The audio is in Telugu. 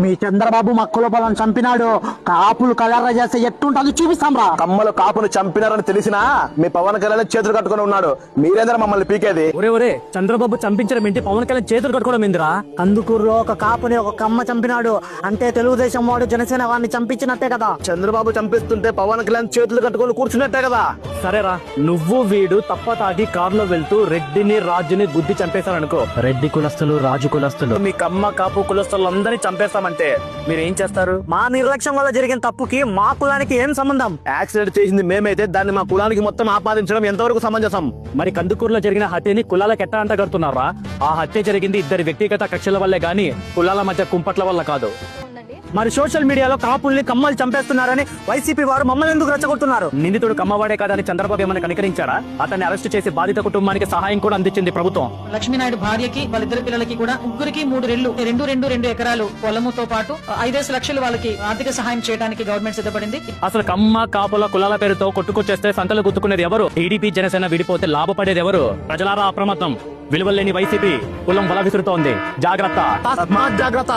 మీ చంద్రబాబు మక్కుల పొలం చంపినాడు, కాపులు కలర్ర చేస్తే ఎట్టుంటది చూపిస్తాం రా. కమ్మలు కాపును చంపినారని తెలిసినా మీ పవన్ కళ్యాణ్ చేతులు కట్టుకుని ఉన్నాడు. మీరేంద్ర మమ్మల్ని పీకేది? ఒరే చంద్రబాబు చంపించడం ఏంటి, పవన్ కళ్యాణ్ చేతులు కట్టుకోవడం ఏందిరా? కందుకూరులో ఒక కాపుని ఒక కమ్మ చంపినాడు అంటే తెలుగుదేశం వాడు జనసేన వాడిని చంపించినట్టే కదా. చంద్రబాబు చంపిస్తుంటే పవన్ కళ్యాణ్ చేతులు కట్టుకొని కూర్చున్నట్టే కదా. సరేరా, నువ్వు వీడు తప్ప తాగి కారులో వెళ్తూ రెడ్డిని రాజుని గుద్ది చంపేశారనుకో, రెడ్డి కులస్తులు రాజు కులస్తులు మీ కమ్మ కాపు కులస్తులు అందరినీ చంపేస్తామంటే మీరేం చేస్తారు? మా నిర్లక్ష్యం వల్ల జరిగిన తప్పుకి మా కులానికి ఏం సంబంధం? యాక్సిడెంట్ చేసింది మేమైతే దాన్ని మా కులానికి మొత్తం ఆపాదించడం ఎంతవరకు సమంజసం? మరి కందుకూరులో జరిగిన హత్యని కులాలకు ఎట్టా అంటగడుతున్నారా? ఆ హత్య జరిగింది ఇద్దరి వ్యక్తిగత కక్షల వల్లే గాని కులాల మధ్య కుంపట్ల వల్ల కాదు. మరి సోషల్ మీడియాలో కాపుల్ని కమ్మలు చంపేస్తున్నారని వైసీపీ వారు మమ్మల్ని ఎందుకు రెచ్చగొడుతున్నారు? నిందితుడు కమ్మవాడే కాదని చంద్రబాబు ఏమైనా కనికరించారా? అతన్ని అరెస్ట్ చేసి బాధిత కుటుంబానికి సహాయం కూడా అందించింది ప్రభుత్వం. లక్ష్మీనాయుడు భార్యకి వాళ్ళిద్దరు పిల్లలకి కూడా ముగ్గురికి 3 ఎకరాలు పొలముతో పాటు 5 లక్షలు వాళ్ళకి ఆర్థిక సహాయం చేయడానికి గవర్నమెంట్ సిద్ధపడింది. అసలు కమ్మ కాపుల కులాల పేరుతో కొట్టుకొచ్చేస్తే సంకలు గుర్తుకునేది ఎవరు? టీడీపీ జనసేన విడిపోతే లాభపడేది ఎవరు? ప్రజలారా అప్రమత్తం. విలువలేని వైసీపీ కులం బల విసురుతోంది. జాగ్రత్త. జాగ్రత్త.